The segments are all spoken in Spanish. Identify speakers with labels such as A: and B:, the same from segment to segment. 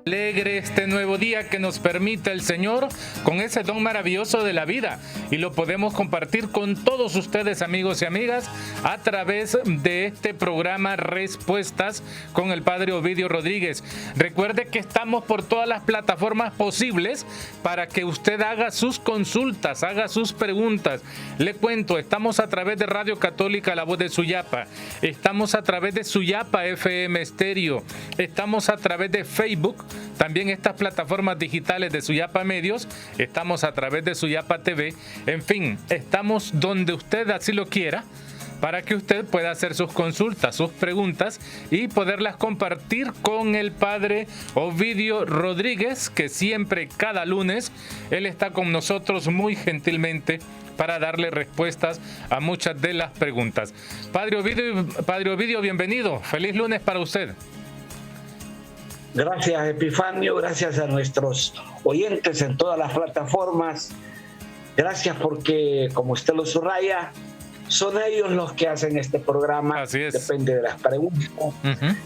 A: Alegre este nuevo día que nos permite el Señor con ese don maravilloso de la vida, y lo podemos compartir con todos ustedes, amigos y amigas, a través de este programa Respuestas con el Padre Ovidio Rodríguez. Recuerde que estamos por todas las plataformas posibles para que usted haga sus consultas, haga sus preguntas. Le cuento, estamos a través de Radio Católica La Voz de Suyapa, estamos a través de Suyapa FM Estéreo, estamos a través de Facebook, también estas plataformas digitales de Suyapa Medios, estamos a través de Suyapa TV, en fin, estamos donde usted así lo quiera, para que usted pueda hacer sus consultas, sus preguntas y poderlas compartir con el Padre Ovidio Rodríguez, que siempre, cada lunes, él está con nosotros muy gentilmente para darle respuestas a muchas de las preguntas. Padre Ovidio, bienvenido. Feliz lunes para usted.
B: Gracias, Epifanio, gracias a nuestros oyentes en todas las plataformas. Gracias porque, como usted lo subraya, son ellos los que hacen este programa.
A: Así es.
B: Depende de las preguntas.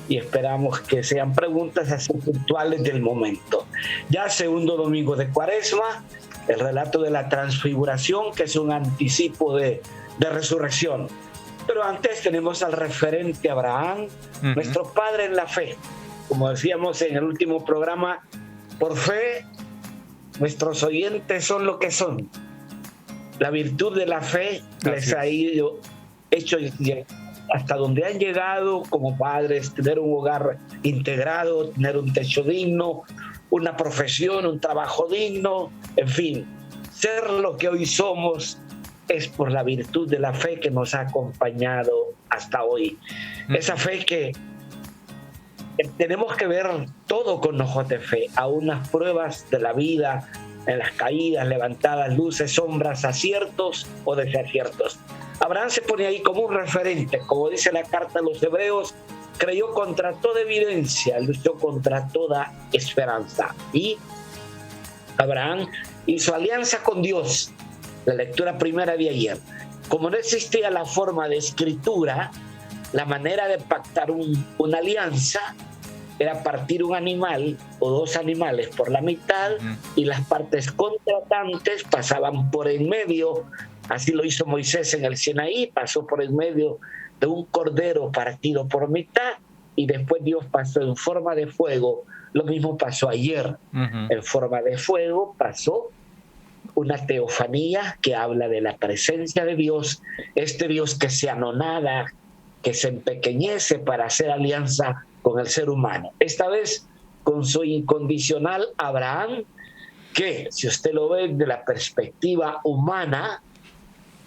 B: Y esperamos que sean preguntas así puntuales del momento. Ya segundo domingo de Cuaresma, el relato de la transfiguración, que es un anticipo de resurrección. Pero antes tenemos al referente Abraham, nuestro padre en la fe. Como decíamos en el último programa, por fe, nuestros oyentes son lo que son. La virtud de la fe les ha hecho hasta donde han llegado como padres, tener un hogar integrado, tener un techo digno, una profesión, un trabajo digno, en fin, ser lo que hoy somos es por la virtud de la fe que nos ha acompañado hasta hoy. Esa fe que tenemos que ver todo con ojos de fe, a unas pruebas de la vida, en las caídas, levantadas, luces, sombras, aciertos o desaciertos. Abraham se pone ahí como un referente, como dice la carta a los Hebreos, creyó contra toda evidencia, luchó contra toda esperanza. Y Abraham hizo alianza con Dios, la lectura primera de ayer. Como no existía la forma de escritura, la manera de pactar una alianza era partir un animal o dos animales por la mitad y las partes contratantes pasaban por en medio. Así lo hizo Moisés en el Sinaí, pasó por en medio de un cordero partido por mitad y después Dios pasó en forma de fuego. Lo mismo pasó ayer. En forma de fuego pasó una teofanía que habla de la presencia de Dios, este Dios que se anonada, que se empequeñece para hacer alianza con el ser humano. Esta vez con su incondicional Abraham, que si usted lo ve de la perspectiva humana,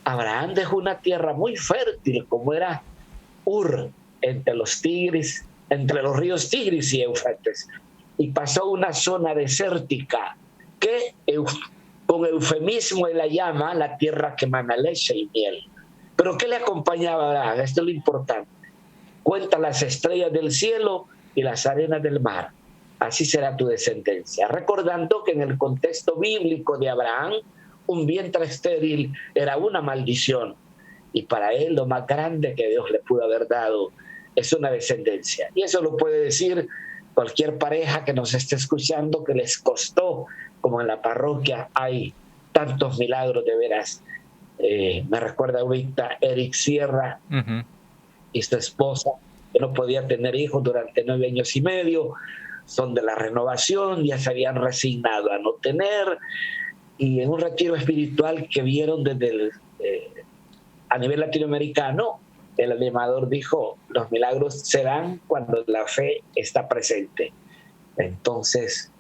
B: Abraham dejó una tierra muy fértil como era Ur, entre los ríos Tigris y Éufrates, y pasó a una zona desértica que con eufemismo él la llama la tierra que mana leche y miel. Pero ¿qué le acompañaba a Abraham? Esto es lo importante. Cuenta las estrellas del cielo y las arenas del mar. Así será tu descendencia. Recordando que en el contexto bíblico de Abraham, un vientre estéril era una maldición. Y para él lo más grande que Dios le pudo haber dado es una descendencia. Y eso lo puede decir cualquier pareja que nos esté escuchando, que les costó, como en la parroquia hay tantos milagros de veras. Me recuerda ahorita Eric Sierra y su esposa, que no podía tener hijos durante 9 años y medio, son de la renovación, ya se habían resignado a no tener, y en un retiro espiritual que vieron desde a nivel latinoamericano, el animador dijo, los milagros se dan cuando la fe está presente. Entonces,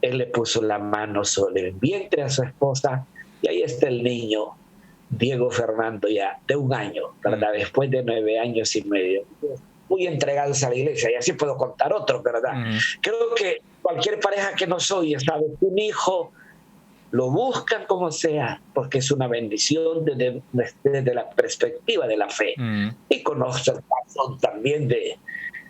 B: él le puso la mano sobre el vientre a su esposa, y ahí está el niño, Diego Fernando, ya de 1 año, ¿verdad? Después de 9 años y medio, muy entregados a la iglesia, y así puedo contar otros, ¿verdad? Creo que cualquier pareja que nos oye sabe que un hijo lo buscan como sea, porque es una bendición desde la perspectiva de la fe. Y conozco el caso también de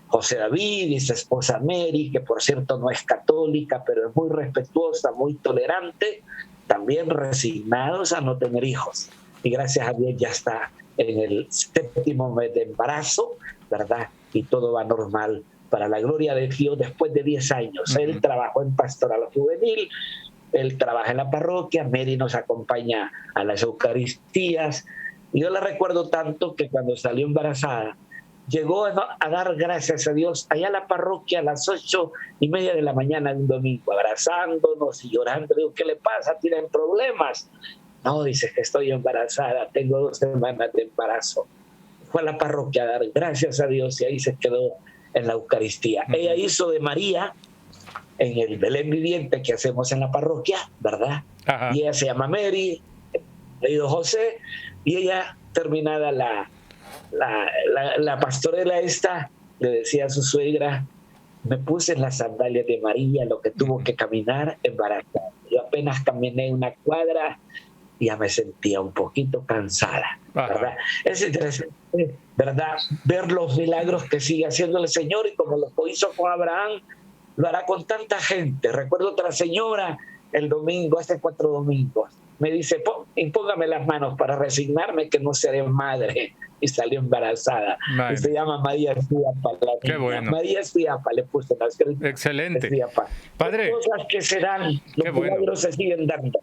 B: José David y su esposa Mary, que por cierto no es católica, pero es muy respetuosa, muy tolerante, también resignados a no tener hijos. Y gracias a Dios ya está en el 7º mes de embarazo, ¿verdad? Y todo va normal para la gloria de Dios, después de 10 años. Él trabajó en pastoral juvenil, él trabaja en la parroquia, Mary nos acompaña a las Eucaristías. Y yo la recuerdo tanto que cuando salió embarazada, llegó a dar gracias a Dios allá a la parroquia a las 8:30 de la mañana de un domingo, abrazándonos y llorando. Digo, ¿qué le pasa? ¿Tienen problemas? No, dice que estoy embarazada, tengo 2 semanas de embarazo. Fue a la parroquia a dar gracias a Dios y ahí se quedó en la Eucaristía. Ella hizo de María en el Belén viviente que hacemos en la parroquia, ¿verdad? Ajá. Y ella se llama Mary, marido José, y ella, terminada la pastorela esta, le decía a su suegra, me puse en las sandalias de María, lo que tuvo que caminar embarazada. Yo apenas caminé una cuadra y ya me sentía un poquito cansada, ¿verdad? Es interesante, ¿verdad?, ver los milagros que sigue haciendo el Señor, y como lo hizo con Abraham, lo hará con tanta gente. Recuerdo otra señora el domingo, hace 4 domingos, me dice, impóngame las manos para resignarme que no seré madre, y salió embarazada. Y se llama María Esfiapa.
A: Qué bueno.
B: María Esfiapa le puso las escrituras.
A: Excelente.
B: Esfiapa.
A: Padre,
B: cosas que serán, los milagros se siguen dando.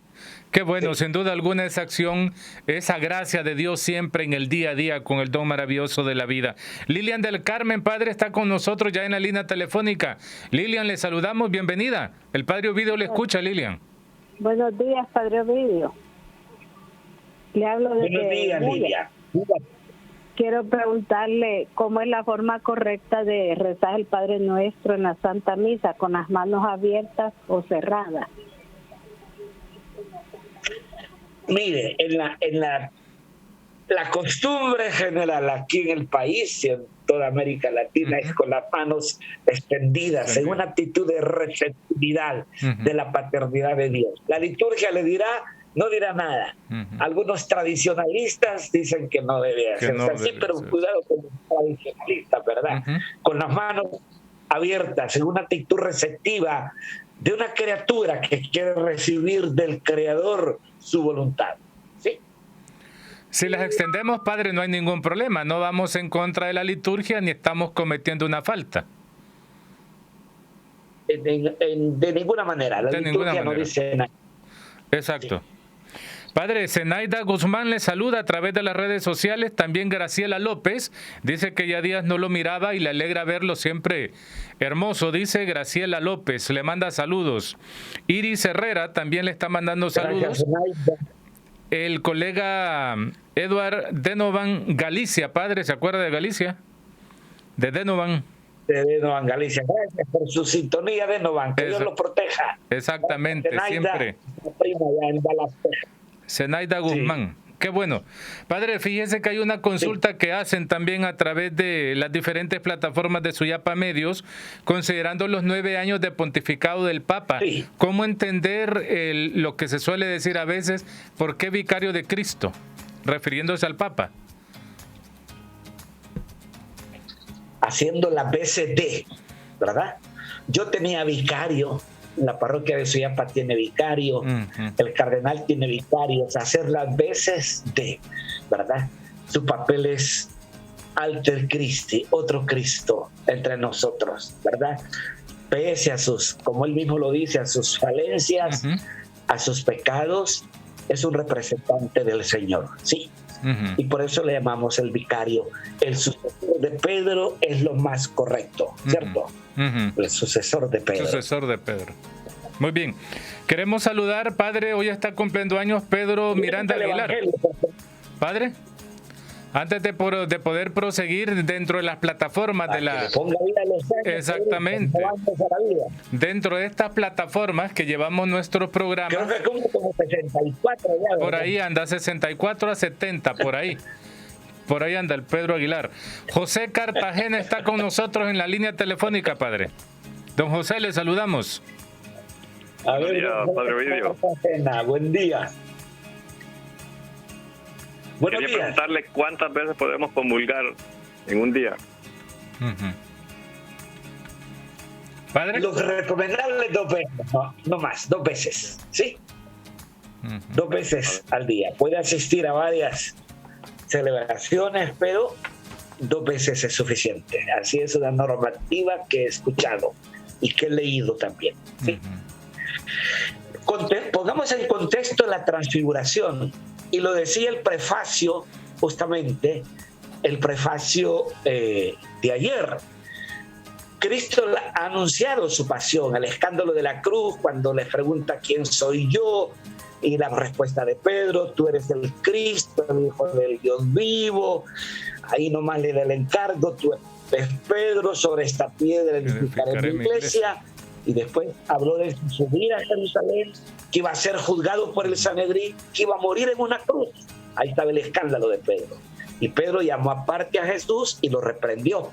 A: Qué bueno, sin duda alguna esa acción, esa gracia de Dios siempre en el día a día con el don maravilloso de la vida. Lilian del Carmen, padre, está con nosotros ya en la línea telefónica. Lilian, le saludamos, bienvenida. El padre Ovidio le escucha, Lilian.
C: Buenos días, padre Ovidio. Le hablo de
B: Buenos días, Lilian.
C: Quiero preguntarle cómo es la forma correcta de rezar el Padre Nuestro en la Santa Misa, con las manos abiertas o cerradas.
B: Mire, la costumbre general aquí en el país y en toda América Latina es con las manos extendidas, en una actitud de receptividad de la paternidad de Dios. La liturgia no dirá nada. Algunos tradicionalistas dicen que no debe hacerse así, pero cuidado con los tradicionalistas, ¿verdad? Con las manos abiertas, en una actitud receptiva de una criatura que quiere recibir del Creador su voluntad. ¿Sí?
A: Si las extendemos, padre, no hay ningún problema. No vamos en contra de la liturgia ni estamos cometiendo una falta.
B: De ninguna manera. La liturgia no dice nada.
A: Exacto. Sí. Padre, Zenaida Guzmán le saluda a través de las redes sociales. También Graciela López dice que ya días no lo miraba y le alegra verlo siempre hermoso. Dice Graciela López, le manda saludos. Iris Herrera también le está mandando saludos. El colega Eduard Denovan Galicia, padre, ¿se acuerda de Galicia? De Denovan.
B: De Denovan Galicia. Gracias por su sintonía, Denovan. Que Dios lo proteja.
A: Exactamente, Zenaida, siempre. Zenaida Guzmán. Sí. Qué bueno. Padre, fíjese que hay una consulta que hacen también a través de las diferentes plataformas de Suyapa Medios, considerando los 9 años de pontificado del Papa. Sí. ¿Cómo entender lo que se suele decir a veces, por qué vicario de Cristo, refiriéndose al Papa?
B: Haciendo las veces de, ¿verdad? Yo tenía vicario. La parroquia de Suyapa tiene vicario, el cardenal tiene vicarios, hacer las veces de, ¿verdad? Su papel es alter Christi, otro Cristo entre nosotros, ¿verdad? Pese a sus, como él mismo lo dice, a sus falencias, a sus pecados, es un representante del Señor, ¿sí? Y por eso le llamamos el vicario. El sucesor de Pedro es lo más correcto, ¿cierto? El sucesor de Pedro.
A: Sucesor de Pedro. Muy bien. Queremos saludar, padre, hoy está cumpliendo años Pedro Miranda Aguilar. Padre, antes de poder proseguir dentro de las plataformas de la... Exactamente. Dentro de estas plataformas que llevamos nuestros programas...
B: Creo que como 64 ya.
A: Por ahí anda, 64 a 70, por ahí. Por ahí anda el Pedro Aguilar. José Cartagena está con nosotros en la línea telefónica, padre. Don José, le saludamos.
B: Buen día, padre Ovidio. Buen día.
D: Quería preguntarle cuántas veces podemos comulgar en un día.
B: ¿Padre? Lo recomendable es 2 veces, no más, 2 veces, ¿sí? 2 veces al día. Puede asistir a varias celebraciones, pero 2 veces es suficiente. Así es una normativa que he escuchado y que he leído también. ¿Sí? Pongamos en contexto la transfiguración, y lo decía el prefacio, justamente, el prefacio de ayer. Cristo ha anunciado su pasión, el escándalo de la cruz, cuando le pregunta quién soy yo, y la respuesta de Pedro: tú eres el Cristo, el Hijo del Dios vivo. Ahí nomás le da el encargo: tú eres Pedro, sobre esta piedra edificaré mi iglesia. Y después habló de subir a Jerusalén, que iba a ser juzgado por el Sanedrín, que iba a morir en una cruz. Ahí estaba el escándalo de Pedro. Y Pedro llamó aparte a Jesús y lo reprendió.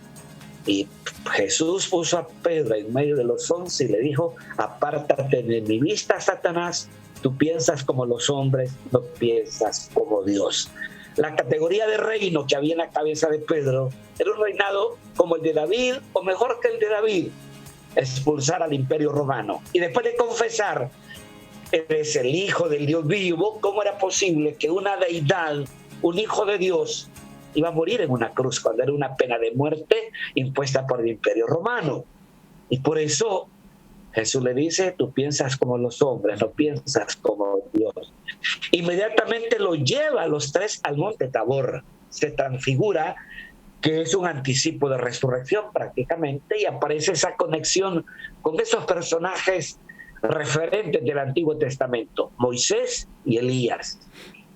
B: Y Jesús puso a Pedro en medio de los 11 y le dijo: apártate de mi vista, Satanás, tú piensas como los hombres, no piensas como Dios. La categoría de reino que había en la cabeza de Pedro era un reinado como el de David, o mejor que el de David, expulsar al imperio romano. Y después de confesar: eres el Hijo del Dios vivo, ¿cómo era posible que una deidad, un hijo de Dios, iba a morir en una cruz cuando era una pena de muerte impuesta por el imperio romano? Y por eso Jesús le dice: tú piensas como los hombres, no piensas como Dios. Inmediatamente lo lleva a los 3 al monte Tabor. Se transfigura, que es un anticipo de resurrección prácticamente, y aparece esa conexión con esos personajes referentes del Antiguo Testamento: Moisés y Elías.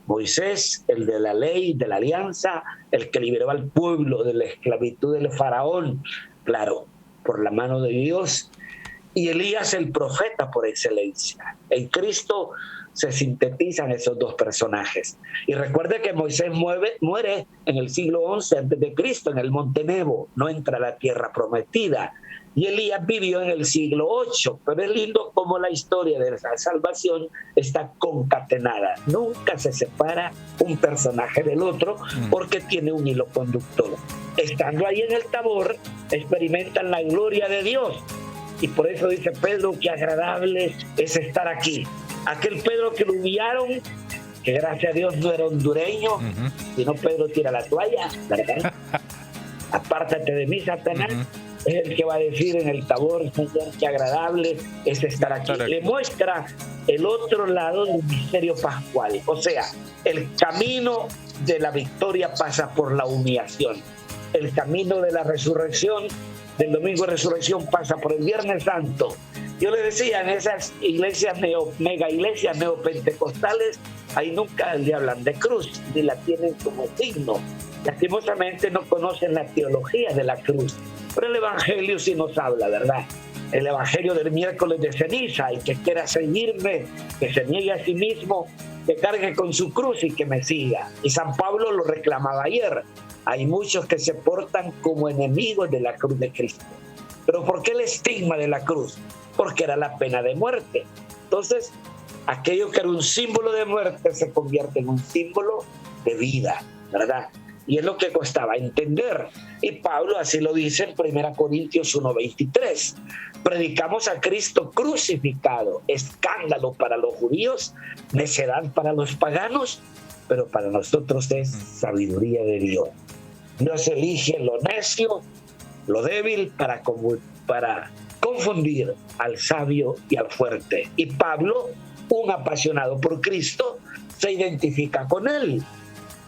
B: Moisés, el de la ley, de la alianza, el que liberó al pueblo de la esclavitud del faraón, claro, por la mano de Dios. Y Elías, el profeta por excelencia. En Cristo se sintetizan esos 2 personajes. Y recuerde que Moisés muere en el siglo XI a.C., en el monte Nebo, no entra a la tierra prometida. Y Elías vivió en el siglo VIII, pero es lindo cómo la historia de la salvación está concatenada. Nunca se separa un personaje del otro, porque tiene un hilo conductor. Estando ahí en el Tabor, experimentan la gloria de Dios. Y por eso dice Pedro: qué agradable es estar aquí. Aquel Pedro que lo humillaron, que gracias a Dios no era hondureño, sino Pedro tira la toalla, ¿verdad? Apártate de mí, Satanás. Es el que va a decir en el Tabor: Señor, qué agradable es estar aquí. Le muestra el otro lado del misterio pascual. O sea, el camino de la victoria pasa por la humillación. El camino de la resurrección, del domingo de resurrección, pasa por el Viernes Santo. Yo les decía, en esas iglesias mega iglesias neopentecostales, ahí nunca le hablan de cruz, ni la tienen como signo. Lastimosamente no conocen la teología de la cruz, pero el Evangelio sí nos habla, ¿verdad? El Evangelio del miércoles de ceniza: el que quiera seguirme, que se niegue a sí mismo, que cargue con su cruz y que me siga. Y San Pablo lo reclamaba ayer: hay muchos que se portan como enemigos de la cruz de Cristo. ¿Pero por qué el estigma de la cruz? Porque era la pena de muerte. Entonces, aquello que era un símbolo de muerte se convierte en un símbolo de vida, ¿verdad? Y es lo que costaba entender. Y Pablo así lo dice en 1 Corintios 1:23. Predicamos a Cristo crucificado, escándalo para los judíos, necedad para los paganos, pero para nosotros es sabiduría de Dios. Dios elige lo necio, lo débil, para confundir al sabio y al fuerte. Y Pablo, un apasionado por Cristo, se identifica con él.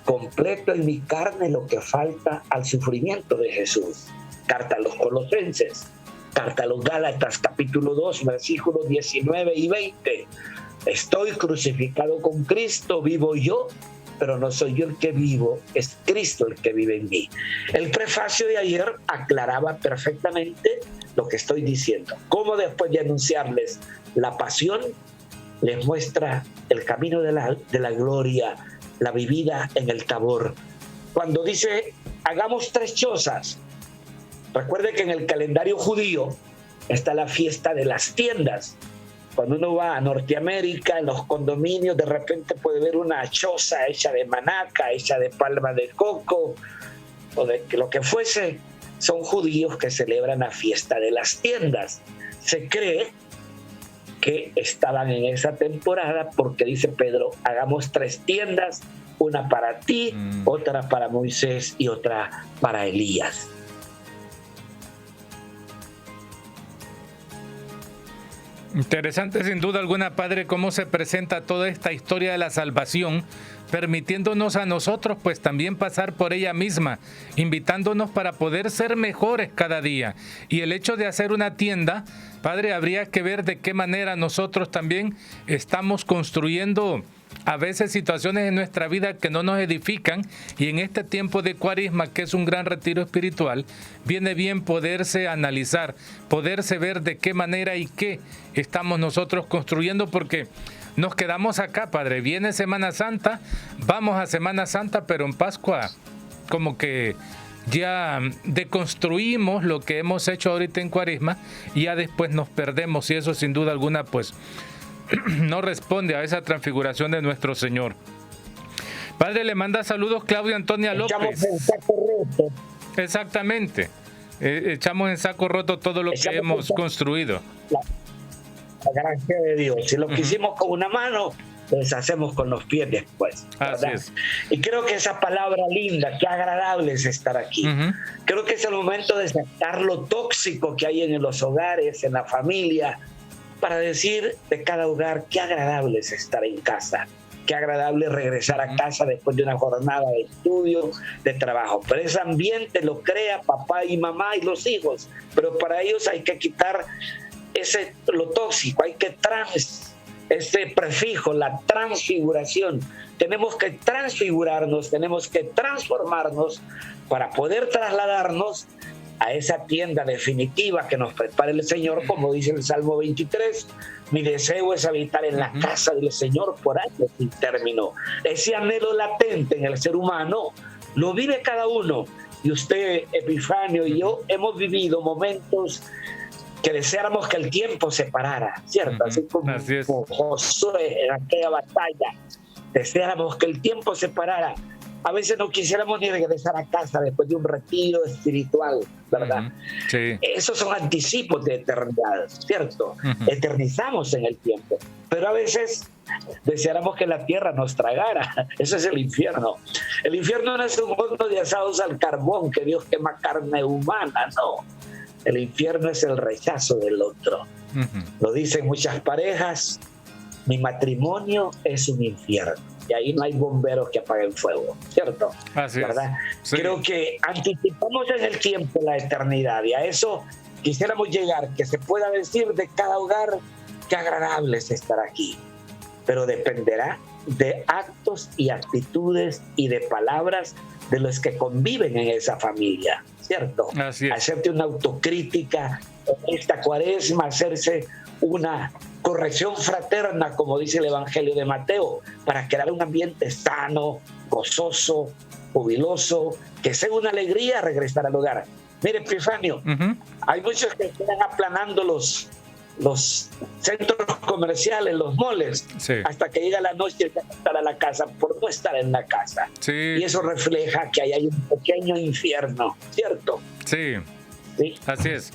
B: Completo en mi carne lo que falta al sufrimiento de Jesús. Carta a los Colosenses, carta a los Gálatas, capítulo 2, versículos 19 y 20. Estoy crucificado con Cristo, vivo yo, pero no soy yo el que vivo, es Cristo el que vive en mí. El prefacio de ayer aclaraba perfectamente lo que estoy diciendo. Cómo después de anunciarles la pasión, les muestra el camino de la gloria, la vivida en el Tabor. Cuando dice: hagamos 3 chozas. Recuerde que en el calendario judío está la fiesta de las tiendas. Cuando uno va a Norteamérica, en los condominios, de repente puede ver una choza hecha de manaca, hecha de palma de coco, o de lo que fuese. Son judíos que celebran la fiesta de las tiendas. Se cree que estaban en esa temporada porque dice Pedro: hagamos 3 tiendas una para ti, otra para Moisés y otra para Elías.
A: Interesante sin duda alguna, Padre, cómo se presenta toda esta historia de la salvación, permitiéndonos a nosotros pues también pasar por ella misma, invitándonos para poder ser mejores cada día. Y el hecho de hacer una tienda, Padre, habría que ver de qué manera nosotros también estamos construyendo a veces situaciones en nuestra vida que no nos edifican, y en este tiempo de Cuaresma, que es un gran retiro espiritual, viene bien poderse analizar, poderse ver de qué manera y qué estamos nosotros construyendo, porque nos quedamos acá, Padre. Viene Semana Santa, vamos a Semana Santa, pero en Pascua como que ya deconstruimos lo que hemos hecho ahorita en Cuaresma y ya después nos perdemos, y eso sin duda alguna pues no responde a esa transfiguración de nuestro Señor. Padre, le manda saludos Claudia Antonia López.
B: Echamos en saco roto.
A: Exactamente. Echamos en saco roto todo lo que hemos construido.
B: La gracia de Dios. Si lo que hicimos con una mano, pues hacemos con los pies después, ¿verdad?
A: Así es.
B: Y creo que esa palabra linda, qué agradable es estar aquí. Creo que es el momento de sacar lo tóxico que hay en los hogares, en la familia, para decir de cada hogar qué agradable es estar en casa, qué agradable regresar a casa después de una jornada de estudio, de trabajo. Pero ese ambiente lo crea papá y mamá y los hijos, pero para ellos hay que quitar lo tóxico, hay que ese prefijo, la transfiguración. Tenemos que transfigurarnos, tenemos que transformarnos para poder trasladarnos a esa tienda definitiva que nos prepara el Señor, como dice el Salmo 23, mi deseo es habitar en la casa del Señor por años sin término. Ese anhelo latente en el ser humano lo vive cada uno, y usted, Epifanio, y yo hemos vivido momentos que deseáramos que el tiempo se parara, ¿cierto? Así como Josué en aquella batalla, deseáramos que el tiempo se parara. A veces no quisiéramos ni regresar a casa después de un retiro espiritual, ¿verdad?
A: Sí.
B: Esos son anticipos de eternidad, ¿cierto? Eternizamos en el tiempo. Pero a veces deseáramos que la tierra nos tragara. Eso es el infierno. El infierno no es un horno de asados al carbón que Dios quema carne humana, no. El infierno es el rechazo del otro. Lo dicen muchas parejas, mi matrimonio es un infierno. Y ahí no hay bomberos que apaguen fuego, ¿cierto?
A: Así
B: ¿verdad?
A: Es. Sí.
B: Creo que anticipamos en el tiempo la eternidad, y a eso quisiéramos llegar, que se pueda decir de cada hogar qué agradable es estar aquí. Pero dependerá de actos y actitudes y de palabras de los que conviven en esa familia, ¿cierto?
A: Así es.
B: Hacerte una autocrítica en esta Cuaresma, hacerse una corrección fraterna, como dice el Evangelio de Mateo, para crear un ambiente sano, gozoso, jubiloso, que sea una alegría regresar al hogar. Mire, Epifanio, hay muchos que están aplanando los centros comerciales, los moles, hasta que llega la noche y estar a la casa por no estar en la casa.
A: Sí.
B: Y eso refleja que ahí hay un pequeño infierno, ¿cierto?
A: Sí.
B: Sí.
A: Así es.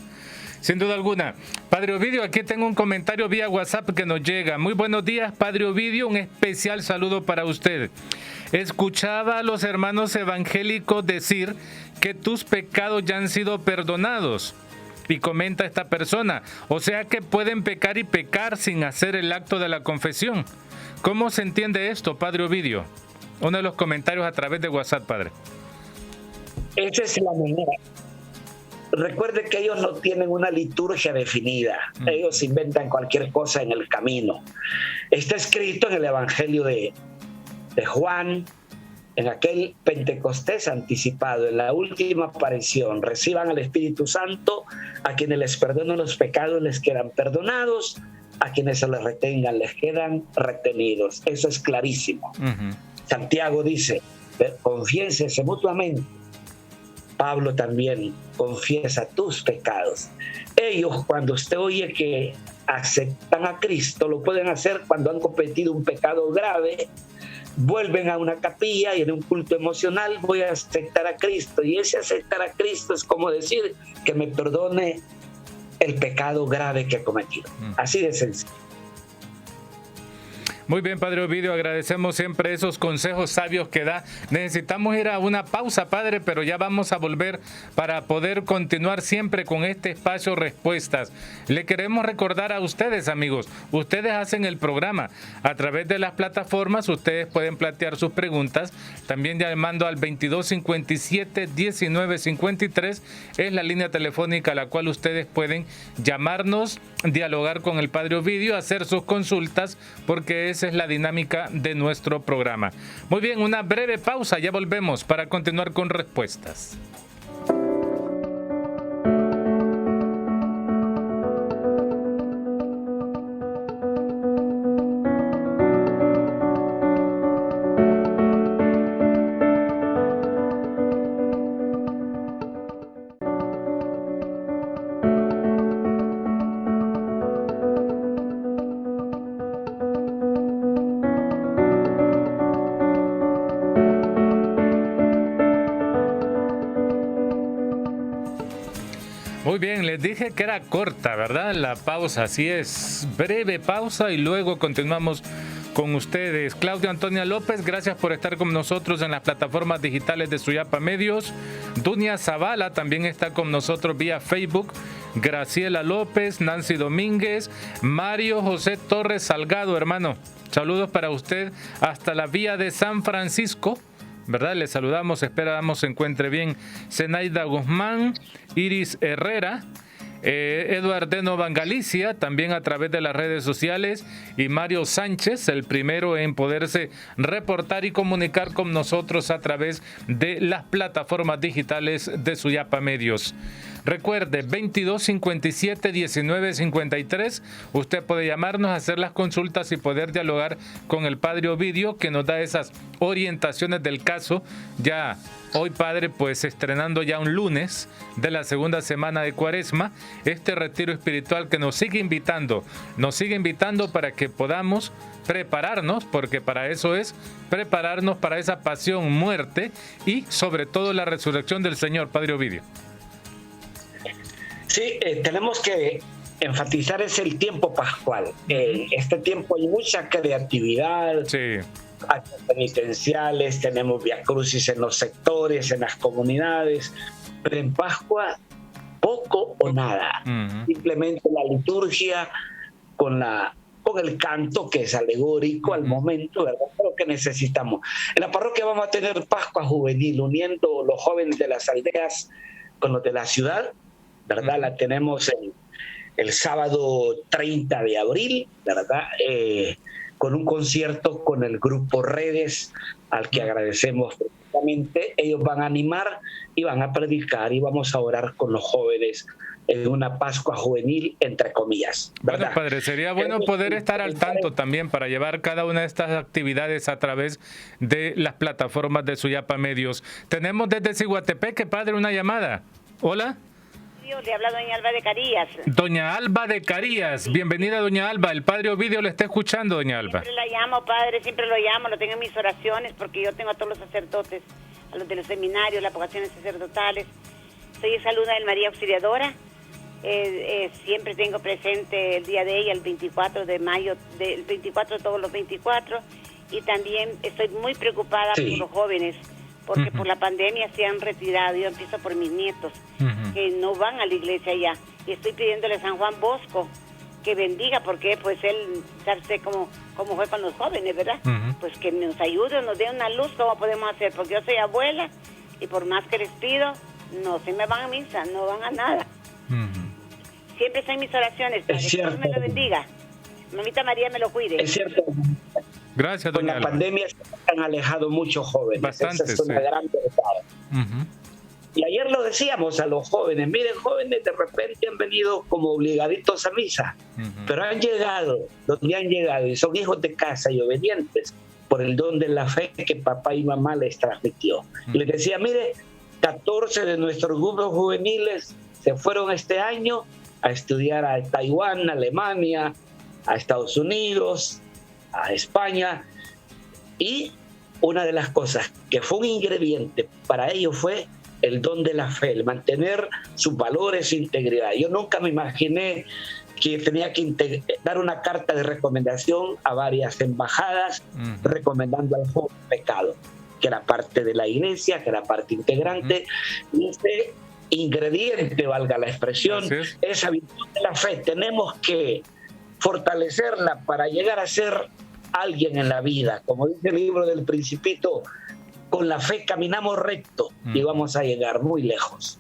A: Sin duda alguna. Padre Ovidio, aquí tengo un comentario vía WhatsApp que nos llega. Muy buenos días, Padre Ovidio, un especial saludo para usted. Escuchaba a los hermanos evangélicos decir que tus pecados ya han sido perdonados. Y comenta esta persona, o sea que pueden pecar y pecar sin hacer el acto de la confesión. ¿Cómo se entiende esto, Padre Ovidio? Uno de los comentarios a través de WhatsApp, Padre.
B: Esa es la manera. Recuerde que ellos no tienen una liturgia definida. Ellos inventan cualquier cosa en el camino. Está escrito en el Evangelio de Juan, en aquel Pentecostés anticipado, en la última aparición: reciban al Espíritu Santo, a quienes les perdonan los pecados les quedan perdonados, a quienes se les retengan les quedan retenidos. Eso es clarísimo. Santiago dice, confiénsense mutuamente. Pablo también confiesa tus pecados. Ellos, cuando usted oye que aceptan a Cristo, lo pueden hacer cuando han cometido un pecado grave, vuelven a una capilla y en un culto emocional voy a aceptar a Cristo. Y ese aceptar a Cristo es como decir que me perdone el pecado grave que he cometido. Así de sencillo.
A: Muy bien, Padre Ovidio, agradecemos siempre esos consejos sabios que da. Necesitamos ir a una pausa, Padre, pero ya vamos a volver para poder continuar siempre con este espacio Respuestas. Le queremos recordar a ustedes, amigos, ustedes hacen el programa. A través de las plataformas ustedes pueden plantear sus preguntas, también llamando al 2257-1953, es la línea telefónica a la cual ustedes pueden llamarnos, dialogar con el Padre Ovidio, hacer sus consultas, porque esa es la dinámica de nuestro programa. Muy bien, una breve pausa, ya volvemos para continuar con respuestas. Muy bien, les dije que era corta, ¿verdad? La pausa, así es, breve pausa y luego continuamos con ustedes. Claudia Antonia López, gracias por estar con nosotros en las plataformas digitales de Suyapa Medios. Dunia Zavala también está con nosotros vía Facebook. Graciela López, Nancy Domínguez, Mario José Torres Salgado, hermano. Saludos para usted hasta la vía de San Francisco, ¿verdad? Les saludamos, esperamos se encuentre bien. Zenaida Guzmán, Iris Herrera, Eduardeno Vangalicia, también a través de las redes sociales, y Mario Sánchez, el primero en poderse reportar y comunicar con nosotros a través de las plataformas digitales de Suyapa Medios. Recuerde, 2257-1953, usted puede llamarnos, hacer las consultas y poder dialogar con el Padre Ovidio, que nos da esas orientaciones del caso. Ya hoy, Padre, pues estrenando ya un lunes de la segunda semana de Cuaresma, este retiro espiritual que nos sigue invitando para que podamos prepararnos, porque para eso es prepararnos para esa pasión, muerte y sobre todo la resurrección del Señor, Padre Ovidio.
B: Sí, tenemos que enfatizar es el tiempo pascual. Este tiempo hay mucha creatividad,
A: sí,
B: actos penitenciales, tenemos viacrucis en los sectores, en las comunidades, pero en Pascua poco o nada. Simplemente la liturgia con el canto, que es alegórico al momento, ¿verdad? Pero que necesitamos. En la parroquia vamos a tener Pascua Juvenil, uniendo los jóvenes de las aldeas con los de la ciudad, ¿verdad? La tenemos el sábado 30 de abril, ¿verdad? Con un concierto con el grupo Redes, al que agradecemos profundamente. Ellos van a animar y van a predicar y vamos a orar con los jóvenes en una Pascua juvenil, entre comillas, ¿verdad?
A: Bueno, Padre, sería bueno poder estar al tanto también para llevar cada una de estas actividades a través de las plataformas de Suyapa Medios. Tenemos desde Ciguatepeque, Padre, una llamada. Hola.
E: Le habla doña Alba de Carías.
A: Doña Alba de Carías, bienvenida doña Alba, el Padre Ovidio le está escuchando, doña Alba.
E: Siempre la llamo, Padre, siempre lo llamo, lo tengo en mis oraciones, porque yo tengo a todos los sacerdotes, a los de los seminarios, las vocaciones sacerdotales. Soy esa alumna del María Auxiliadora, siempre tengo presente el día de ella, el 24 de mayo, el 24 de todos los 24, y también estoy muy preocupada por los jóvenes, porque por la pandemia se han retirado. Yo empiezo por mis nietos, que no van a la iglesia ya, y estoy pidiéndole a San Juan Bosco que bendiga, porque pues él sabe cómo fue con los jóvenes, ¿verdad? Pues que nos ayude, nos dé una luz, cómo podemos hacer, porque yo soy abuela, y por más que les pido, no se me van a misa, no van a nada. Siempre están mis oraciones, para que Dios me lo bendiga. Mamita María me lo cuide.
B: Es cierto.
A: Gracias, doña
B: Alba. Con la pandemia se han alejado muchos jóvenes.
A: Bastante,
B: esa es una gran verdad. Y ayer lo decíamos a los jóvenes, miren, jóvenes de repente han venido como obligaditos a misa, pero han llegado, donde han llegado, y son hijos de casa y obedientes por el don de la fe que papá y mamá les transmitió. Y les decía, mire, 14 de nuestros grupos juveniles se fueron este año a estudiar a Taiwán, a Alemania, a Estados Unidos, a España, y una de las cosas que fue un ingrediente para ellos fue el don de la fe, el mantener sus valores e integridad. Yo nunca me imaginé que tenía que dar una carta de recomendación a varias embajadas recomendando al joven pecado, que era parte de la iglesia, que era parte integrante, y ese ingrediente, valga la expresión, esa virtud de la fe, tenemos que fortalecerla para llegar a ser alguien en la vida. Como dice el libro del Principito, con la fe caminamos recto y vamos a llegar muy lejos.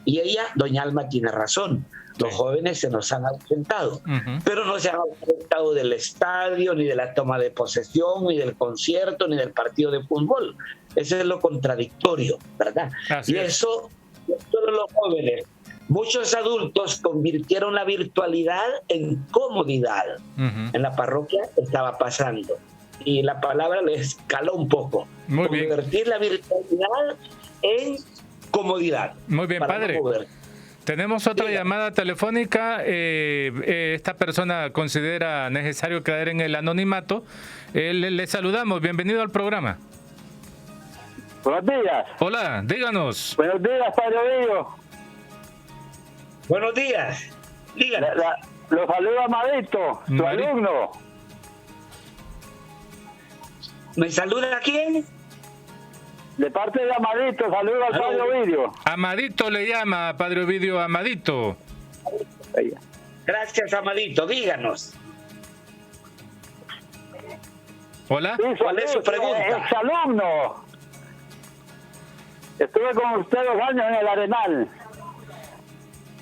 B: Y ella, doña Alma, tiene razón. Los jóvenes se nos han ausentado, pero no se han ausentado del estadio, ni de la toma de posesión, ni del concierto, ni del partido de fútbol. Eso es lo contradictorio, ¿verdad? Y eso, no solo los jóvenes, muchos adultos convirtieron la virtualidad en comodidad. En la parroquia estaba pasando, y la palabra les caló un poco. Convertir la virtualidad en comodidad.
A: Muy bien, padre. Tenemos otra llamada telefónica. Esta persona considera necesario caer en el anonimato. Le saludamos. Bienvenido al programa.
F: Buenos días.
A: Hola, díganos.
F: Buenos días, Padre Ovidio.
B: Buenos días. Díganos.
F: Lo saluda Amadito, su alumno.
B: ¿Me saluda quién?
F: De parte de Amadito, saludo al Padre Ovidio.
A: Amadito le llama, Padre Ovidio, Amadito.
B: Gracias, Amadito. Díganos.
A: Hola.
F: Sí,
B: ¿Cuál es su pregunta?
F: Exalumno. Estuve con usted 2 años en el Arenal.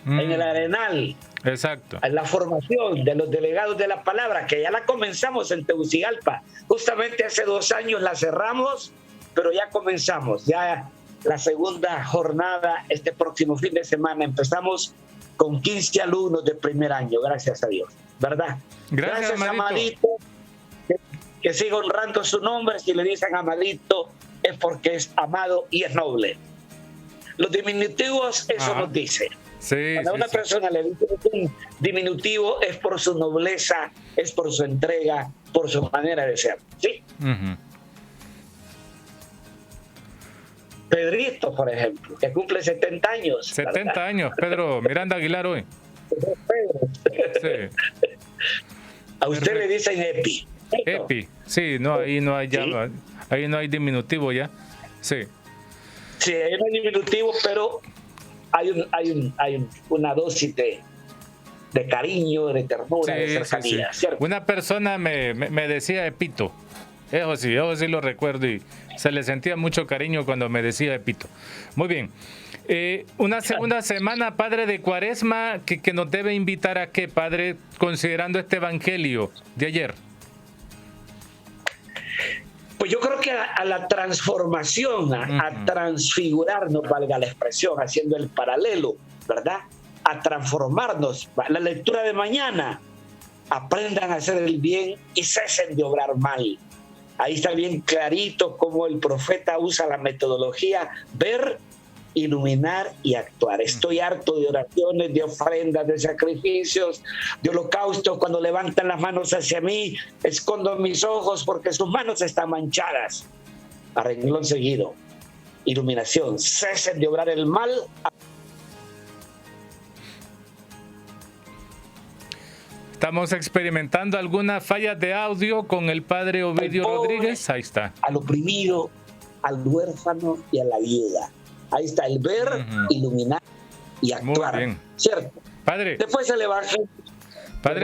B: En el Arenal.
A: Exacto.
B: En la formación de los delegados de la palabra, que ya la comenzamos en Tegucigalpa. Justamente hace 2 años la cerramos, pero ya comenzamos, ya la segunda jornada este próximo fin de semana. Empezamos con 15 alumnos de primer año, gracias a Dios, ¿verdad?
A: Gracias
B: Amadito. Que siga honrando su nombre. Si le dicen Amadito es porque es amado y es noble. Los diminutivos, eso nos dice.
A: Sí,
B: Cuando a una persona le dice un diminutivo es por su nobleza, es por su entrega, por su manera de ser. ¿Sí? Pedrito, por ejemplo, que cumple 70 años.
A: 70 ¿verdad? Años, Pedro Miranda Aguilar hoy. Sí.
B: A usted le dicen Epi.
A: Epi, sí, no, ahí no hay ya, ahí no hay diminutivo ya. Sí.
B: Sí, ahí no hay diminutivo, pero hay una dosis de cariño, de ternura, de cercanía, ¿cierto?
A: Una persona me decía Epito. Eso sí lo recuerdo y se le sentía mucho cariño cuando me decía Epito. Muy bien. Una segunda semana, padre, de Cuaresma, que nos debe invitar a qué, padre, considerando este evangelio de ayer.
B: Pues yo creo que a la transformación, a transfigurarnos, valga la expresión, haciendo el paralelo, ¿verdad? A transformarnos. La lectura de mañana, aprendan a hacer el bien y cesen de obrar mal. Ahí está bien clarito cómo el profeta usa la metodología ver, iluminar y actuar. Estoy harto de oraciones, de ofrendas, de sacrificios, de holocaustos. Cuando levantan las manos hacia mí, escondo mis ojos porque sus manos están manchadas. A renglón seguido, iluminación, cesen de obrar el mal.
A: Estamos experimentando algunas fallas de audio con el padre Ovidio Rodríguez. Ahí está.
B: Al oprimido, al huérfano y a la viuda. Ahí está el ver, iluminar y actuar. Muy bien. ¿Cierto?
A: Padre.
B: Después el evangelio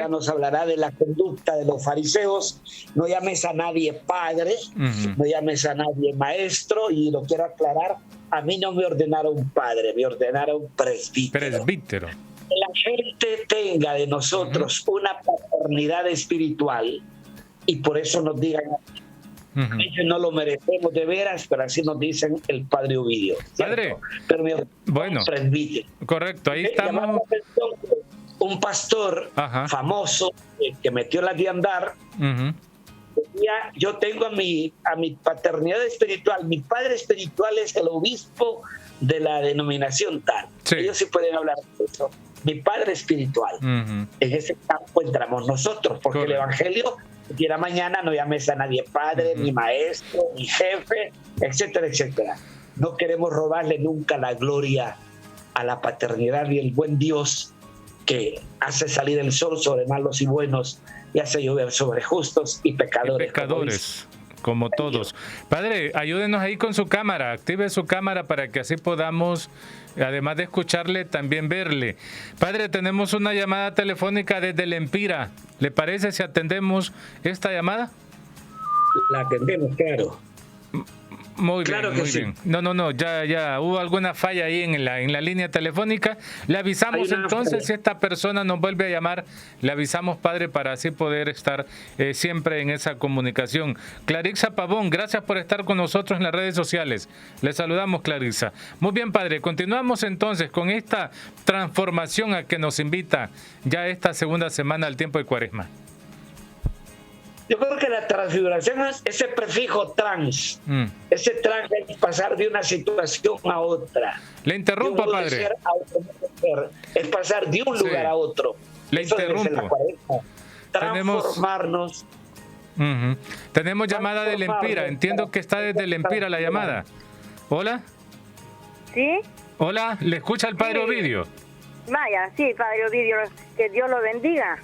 B: nos hablará de la conducta de los fariseos. No llames a nadie padre, no llames a nadie maestro, y lo quiero aclarar, a mí no me ordenaron padre, me ordenaron presbítero. Que la gente tenga de nosotros una paternidad espiritual, y por eso nos digan, no lo merecemos de veras, pero así nos dicen el padre Ovidio.
A: Padre,
B: pero
A: bueno,
B: presbítero.
A: Correcto, ahí estamos.
B: Un pastor famoso que metió la de andar, decía, yo tengo a mi paternidad espiritual, mi padre espiritual es el obispo de la denominación tal. Ellos sí pueden hablar de eso. Mi padre espiritual. En ese campo entramos nosotros, porque el evangelio quiera mañana no llames a nadie padre, ni maestro, ni jefe, etcétera, etcétera. No queremos robarle nunca la gloria a la paternidad y el buen Dios que hace salir el sol sobre malos y buenos y hace llover sobre justos y pecadores.
A: Como todos. Padre, ayúdenos ahí con su cámara, active su cámara para que así podamos, además de escucharle, también verle. Padre, tenemos una llamada telefónica desde el Empira. ¿Le parece si atendemos esta llamada?
B: La atendemos, claro.
A: Muy
B: claro
A: bien,
B: que
A: muy
B: sí.
A: bien. No, ya hubo alguna falla ahí en la línea telefónica. Le avisamos entonces, si esta persona nos vuelve a llamar, le avisamos, padre, para así poder estar siempre en esa comunicación. Clarixa Pavón, gracias por estar con nosotros en las redes sociales. Le saludamos, Clarixa. Muy bien, padre, continuamos entonces con esta transformación a que nos invita ya esta segunda semana al tiempo de Cuaresma.
B: Yo creo que la transfiguración es ese prefijo trans. Ese trans es pasar de una situación a otra.
A: Le interrumpo, padre.
B: Es pasar de un lugar a otro.
A: Le interrumpo.
B: Transformarnos.
A: Tenemos llamada del Empira. Entiendo que está desde el Empira la llamada. ¿Hola?
G: ¿Sí?
A: Hola, ¿le escucha el padre Ovidio?
G: Vaya, sí, padre Ovidio, que Dios lo bendiga.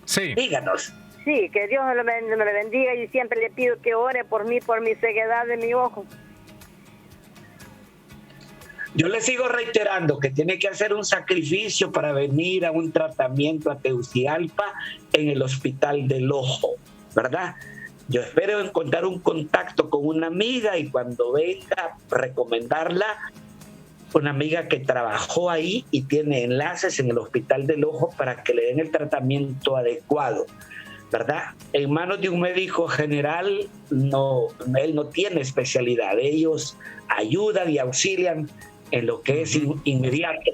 A: Sí.
B: Díganos.
G: Sí, que Dios me lo bendiga y siempre le pido que ore por mí, por mi ceguedad de mi ojo.
B: Yo le sigo reiterando que tiene que hacer un sacrificio para venir a un tratamiento a Tegucigalpa en el Hospital del Ojo, ¿verdad? Yo espero encontrar un contacto con una amiga y cuando venga recomendarla, una amiga que trabajó ahí y tiene enlaces en el Hospital del Ojo para que le den el tratamiento adecuado, ¿verdad? En manos de un médico general, él no tiene especialidad. Ellos ayudan y auxilian en lo que es inmediato,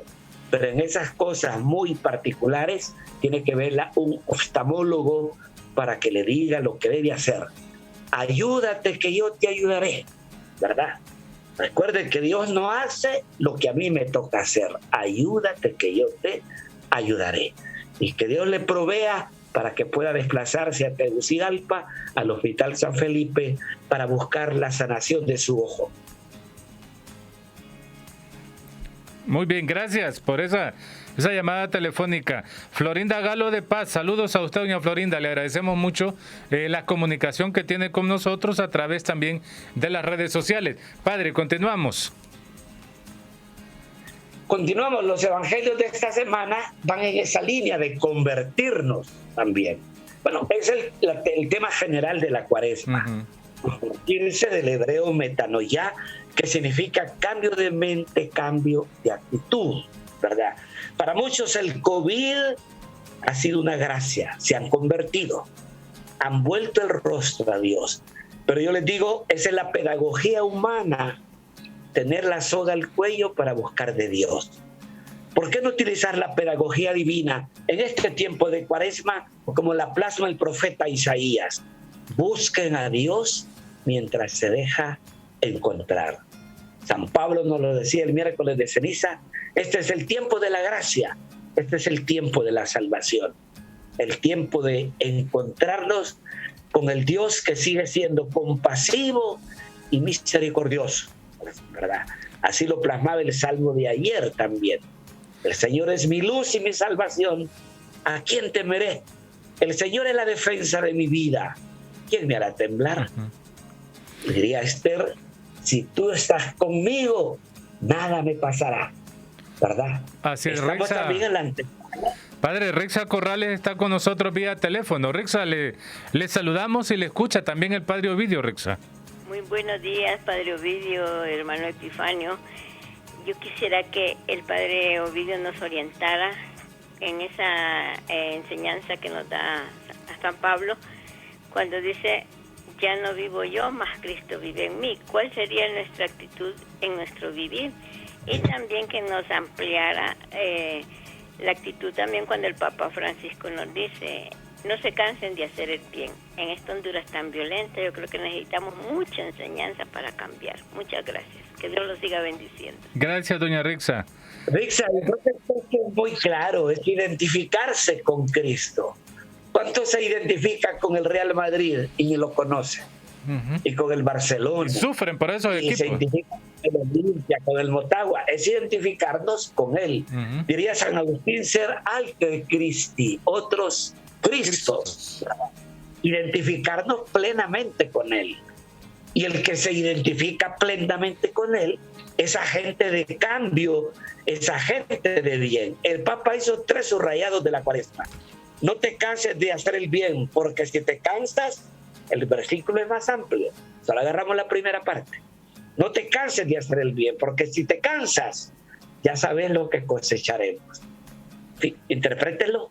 B: pero en esas cosas muy particulares tiene que verla un oftalmólogo para que le diga lo que debe hacer. Ayúdate que yo te ayudaré, ¿verdad? Recuerden que Dios no hace lo que a mí me toca hacer. Ayúdate que yo te ayudaré. Y que Dios le provea para que pueda desplazarse a Tegucigalpa, al Hospital San Felipe, para buscar la sanación de su ojo.
A: Muy bien, gracias por esa llamada telefónica. Florinda Galo de Paz, saludos a usted, doña Florinda. Le agradecemos mucho la comunicación que tiene con nosotros a través también de las redes sociales. Padre, continuamos.
B: Continuamos, los evangelios de esta semana van en esa línea de convertirnos también. Bueno, es el tema general de la Cuaresma. Convertirse del hebreo metanoia, que significa cambio de mente, cambio de actitud, ¿verdad? Para muchos el COVID ha sido una gracia, se han convertido, han vuelto el rostro a Dios. Pero yo les digo, esa es la pedagogía humana, tener la soga al cuello para buscar de Dios. ¿Por qué no utilizar la pedagogía divina en este tiempo de Cuaresma como la plasma el profeta Isaías? Busquen a Dios mientras se deja encontrar. San Pablo nos lo decía el miércoles de ceniza, este es el tiempo de la gracia, este es el tiempo de la salvación, el tiempo de encontrarnos con el Dios que sigue siendo compasivo y misericordioso, ¿verdad? Así lo plasmaba el Salmo de ayer también. El Señor es mi luz y mi salvación, ¿a quién temeré? El Señor es la defensa de mi vida, ¿quién me hará temblar? Diría Esther, si tú estás conmigo, nada me pasará, ¿verdad?
A: Así es,
B: estamos
A: Rexa.
B: También delante.
A: Padre, Rexa Corrales está con nosotros vía teléfono. Rexa, le saludamos y le escucha también el padre Ovidio, Rexa.
H: Muy buenos días, padre Ovidio, hermano Epifanio. Yo quisiera que el padre Ovidio nos orientara en esa enseñanza que nos da a San Pablo, cuando dice, ya no vivo yo, más Cristo vive en mí. ¿Cuál sería nuestra actitud en nuestro vivir? Y también que nos ampliara la actitud también cuando el Papa Francisco nos dice, no se cansen de hacer el bien. En esta Honduras tan violenta, yo creo que necesitamos mucha enseñanza para cambiar. Muchas gracias. Que Dios los siga bendiciendo.
A: Gracias, doña Rexa.
B: Rexa, yo creo que esto es muy claro, es identificarse con Cristo. ¿Cuánto se identifica con el Real Madrid y ni lo conoce? y con el Barcelona.
A: Y sufren por esos equipos.
B: Se identifican con el Olimpia, con el Motagua. Es identificarnos con él. Diría San Agustín, ser alter Christi, otros Cristos. Identificarnos plenamente con él. Y el que se identifica plenamente con él, esa gente de cambio, esa gente de bien. El Papa hizo 3 subrayados de la Cuaresma. No te canses de hacer el bien, porque si te cansas, el versículo es más amplio. Solo agarramos la primera parte. No te canses de hacer el bien, porque si te cansas, ya sabes lo que cosecharemos. Interprételo,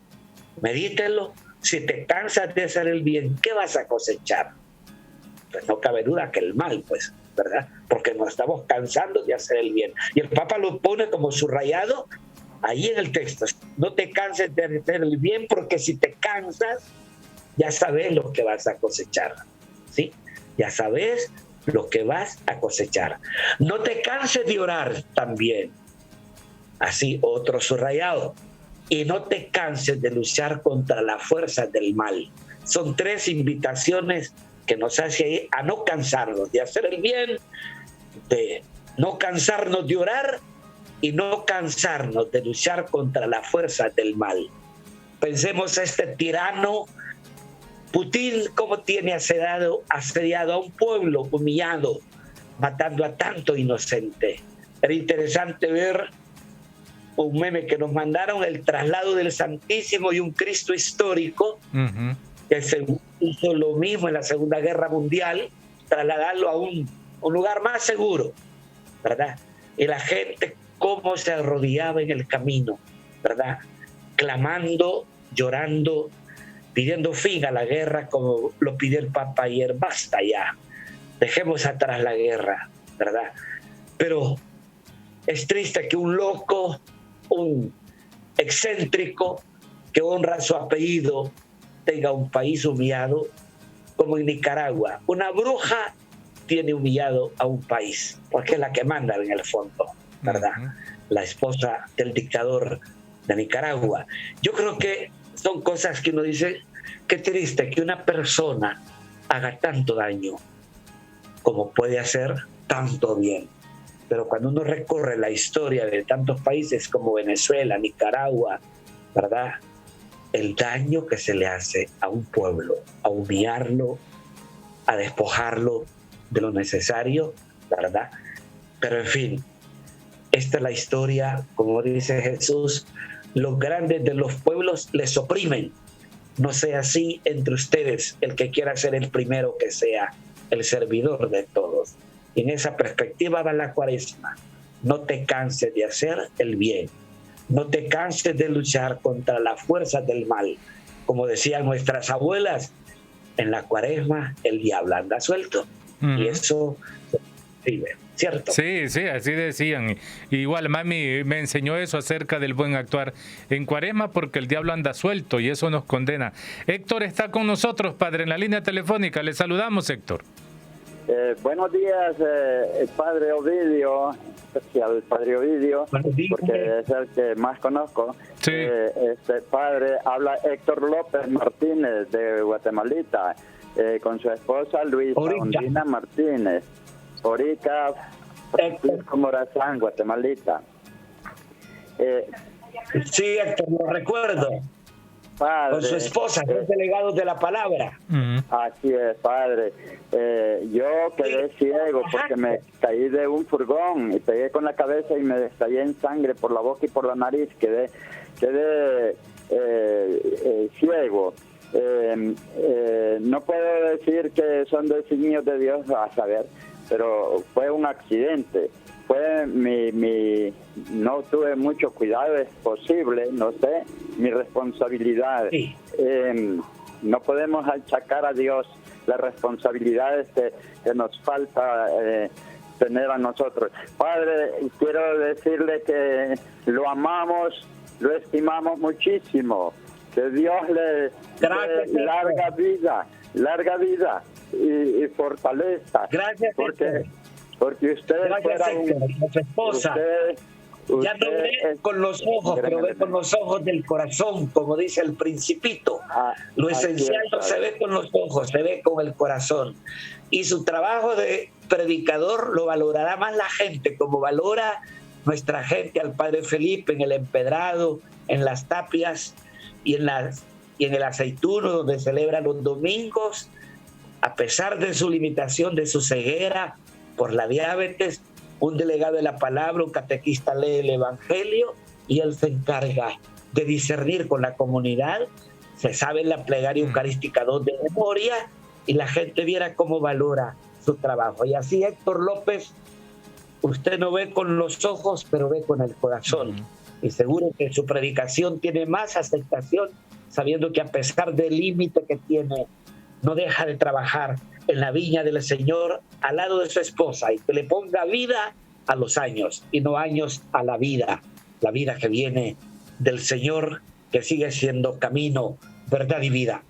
B: medítelo. Si te cansas de hacer el bien, ¿qué vas a cosechar? Pues no cabe duda que el mal, pues, ¿verdad? Porque nos estamos cansando de hacer el bien. Y el Papa lo pone como subrayado ahí en el texto. No te canses de hacer el bien, porque si te cansas, ya sabes lo que vas a cosechar, ¿sí? Ya sabes lo que vas a cosechar. No te canses de orar también. Así, otro subrayado. Y no te canses de luchar contra las fuerzas del mal. Son 3 invitaciones que nos hace a no cansarnos de hacer el bien, de no cansarnos de orar y no cansarnos de luchar contra las fuerzas del mal. Pensemos este tirano Putin, cómo tiene asediado a un pueblo humillado, matando a tanto inocente. Era interesante ver un meme que nos mandaron, el traslado del Santísimo y un Cristo histórico, que se hizo lo mismo en la Segunda Guerra Mundial, trasladarlo a un lugar más seguro, ¿verdad? Y la gente cómo se arrodillaba en el camino, ¿verdad? Clamando, llorando, pidiendo fin a la guerra, como lo pidió el Papa ayer. Basta ya, dejemos atrás la guerra, ¿verdad? Pero es triste que un loco, un excéntrico que honra su apellido, tenga un país humillado como en Nicaragua. Una bruja tiene humillado a un país, porque es la que manda en el fondo, ¿verdad? La esposa del dictador de Nicaragua. Yo creo que son cosas que uno dice, qué triste que una persona haga tanto daño como puede hacer tanto bien. Pero cuando uno recorre la historia de tantos países como Venezuela, Nicaragua, ¿verdad? El daño que se le hace a un pueblo, a humillarlo, a despojarlo de lo necesario, ¿verdad? Pero en fin, esta es la historia, como dice Jesús, los grandes de los pueblos les oprimen. No sea así entre ustedes, el que quiera ser el primero que sea el servidor de todos. Y en esa perspectiva va la Cuaresma. No te canses de hacer el bien. No te canses de luchar contra las fuerzas del mal. Como decían nuestras abuelas, en la Cuaresma el diablo anda suelto. Y eso se vive, ¿cierto?
A: Sí, así decían. Igual mami me enseñó eso acerca del buen actuar en Cuaresma, porque el diablo anda suelto y eso nos condena. Héctor está con nosotros, padre, en la línea telefónica. Le saludamos, Héctor.
F: Buenos días, padre Ovidio, especial padre Ovidio, porque es el que más conozco.
A: Sí.
F: Padre, habla Héctor López Martínez de Guatemalita, con su esposa Luisa Ondina Martínez, Orica Francisco Morazán, Guatemalita.
B: Sí, Héctor, lo recuerdo.
F: Padre,
B: con su esposa, son delegados de la palabra.
F: Así es, padre. Yo quedé ciego porque me caí de un furgón y pegué con la cabeza y me estallé en sangre por la boca y por la nariz. Quedé ciego. No puedo decir que son designios de Dios, a saber, pero fue un accidente. Fue no tuve mucho cuidado, es posible, no sé, mi responsabilidad.
B: Sí.
F: No podemos achacar a Dios las responsabilidades que nos falta tener a nosotros. Padre, quiero decirle que lo amamos, lo estimamos muchísimo. Que Dios le dé larga vida y fortaleza.
B: Gracias,
F: porque usted fuera
B: Ya no ve con los ojos, pero ve con los ojos del corazón, como dice el Principito. Lo esencial no se ve con los ojos, se ve con el corazón. Y su trabajo de predicador lo valorará más la gente, como valora nuestra gente al Padre Felipe en el Empedrado, en las Tapias y en el Aceituno, donde celebra los domingos, a pesar de su limitación, de su ceguera por la diabetes. Un delegado de la palabra, un catequista lee el Evangelio y él se encarga de discernir con la comunidad. Se sabe la plegaria eucarística 2 de memoria y la gente viera cómo valora su trabajo. Y así Héctor López, usted no ve con los ojos, pero ve con el corazón. Y seguro que su predicación tiene más aceptación, sabiendo que a pesar del límite que tiene, no deja de trabajar en la viña del Señor al lado de su esposa, y que le ponga vida a los años y no años a la vida que viene del Señor, que sigue siendo camino, verdad y vida.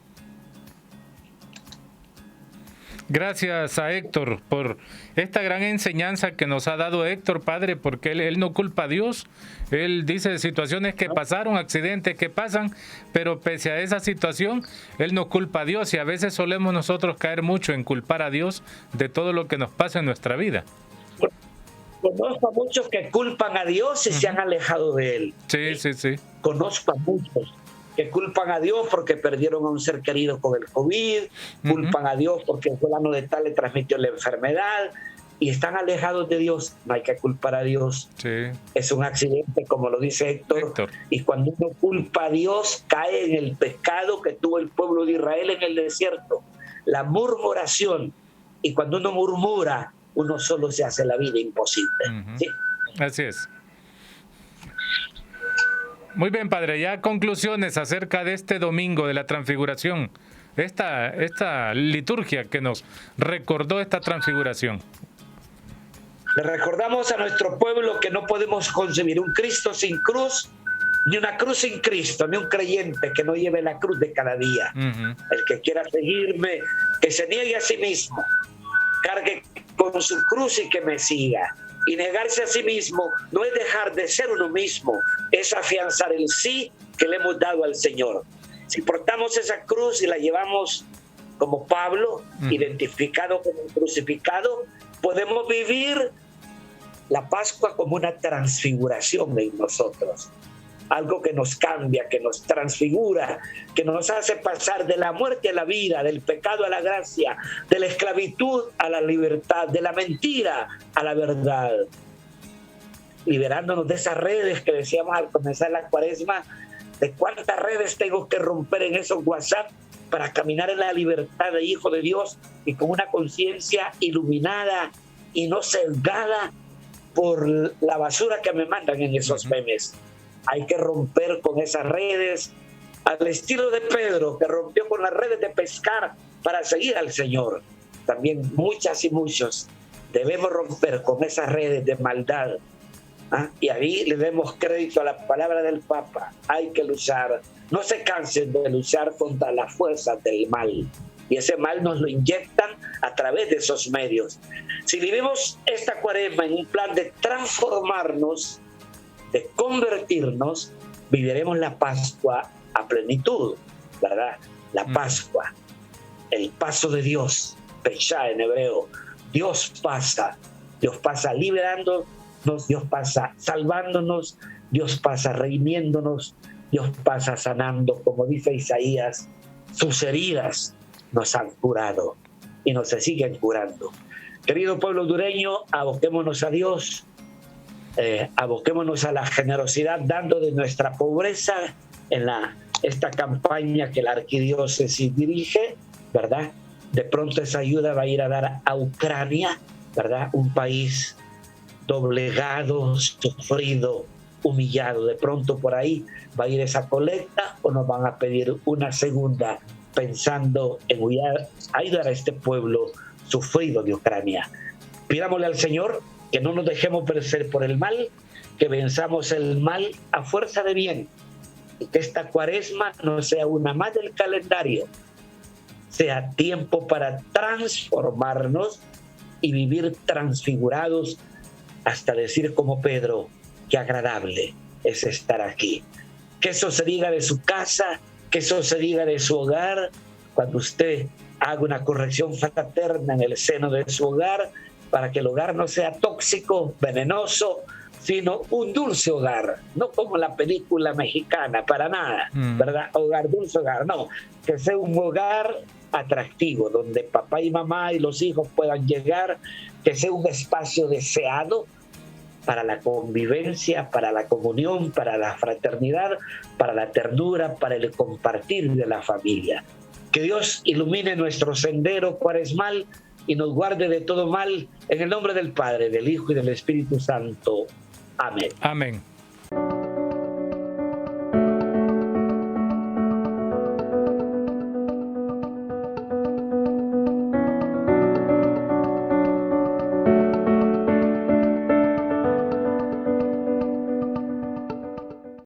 A: Gracias a Héctor por esta gran enseñanza que nos ha dado Héctor, padre, porque él no culpa a Dios. Él dice situaciones que pasaron, accidentes que pasan, pero pese a esa situación, él no culpa a Dios, y a veces solemos nosotros caer mucho en culpar a Dios de todo lo que nos pasa en nuestra vida.
B: Conozco a muchos que culpan a Dios y se han alejado de Él.
A: Sí.
B: Conozco a muchos que culpan a Dios porque perdieron a un ser querido con el COVID, culpan a Dios porque el fulano de tal le transmitió la enfermedad y están alejados de Dios. No hay que culpar a Dios.
A: Sí.
B: Es un accidente, como lo dice Héctor. Y cuando uno culpa a Dios, cae en el pecado que tuvo el pueblo de Israel en el desierto, la murmuración. Y cuando uno murmura, uno solo se hace la vida imposible. ¿Sí?
A: Así es. Muy bien, padre, ya conclusiones acerca de este domingo de la Transfiguración, esta liturgia que nos recordó esta Transfiguración.
B: Le recordamos a nuestro pueblo que no podemos concebir un Cristo sin cruz, ni una cruz sin Cristo, ni un creyente que no lleve la cruz de cada día. El que quiera seguirme, que se niegue a sí mismo, cargue con su cruz y que me siga. Y negarse a sí mismo no es dejar de ser uno mismo, es afianzar el sí que le hemos dado al Señor. Si portamos esa cruz y la llevamos como Pablo, identificado como un crucificado, podemos vivir la Pascua como una transfiguración en nosotros. Algo que nos cambia, que nos transfigura, que nos hace pasar de la muerte a la vida, del pecado a la gracia, de la esclavitud a la libertad, de la mentira a la verdad. Liberándonos de esas redes que decíamos al comenzar la Cuaresma, de cuántas redes tengo que romper en esos WhatsApp para caminar en la libertad de hijo de Dios y con una conciencia iluminada y no sesgada por la basura que me mandan en esos memes. Hay que romper con esas redes, al estilo de Pedro, que rompió con las redes de pescar para seguir al Señor. También muchas y muchos debemos romper con esas redes de maldad. Y ahí le demos crédito a la palabra del Papa. Hay que luchar. No se cansen de luchar contra las fuerzas del mal. Y ese mal nos lo inyectan a través de esos medios. Si vivimos esta Cuaresma en un plan de transformarnos, de convertirnos, viviremos la Pascua a plenitud, ¿verdad? La Pascua, el paso de Dios, Peshá en hebreo. Dios pasa liberándonos, Dios pasa salvándonos, Dios pasa redimiéndonos, Dios pasa sanando, como dice Isaías, sus heridas nos han curado y nos siguen curando. Querido pueblo hondureño, aboquémonos a Dios, aboquémonos a la generosidad, dando de nuestra pobreza en esta campaña que la arquidiócesis dirige, ¿verdad? De pronto esa ayuda va a ir a dar a Ucrania, ¿verdad? Un país doblegado, sufrido, humillado. De pronto por ahí va a ir esa colecta o nos van a pedir una segunda pensando en ayudar a este pueblo sufrido de Ucrania. Pidámosle al Señor que no nos dejemos vencer por el mal, que venzamos el mal a fuerza de bien, y que esta Cuaresma no sea una más del calendario, sea tiempo para transformarnos y vivir transfigurados hasta decir como Pedro, qué agradable es estar aquí. Que eso se diga de su casa, que eso se diga de su hogar, cuando usted haga una corrección fraterna en el seno de su hogar, para que el hogar no sea tóxico, venenoso, sino un dulce hogar, no como la película mexicana, para nada, ¿verdad? Hogar, dulce hogar, no, que sea un hogar atractivo, donde papá y mamá y los hijos puedan llegar, que sea un espacio deseado para la convivencia, para la comunión, para la fraternidad, para la ternura, para el compartir de la familia. Que Dios ilumine nuestro sendero cuaresmal y nos guarde de todo mal, en el nombre del Padre, del Hijo y del Espíritu Santo. Amén.
A: Amén.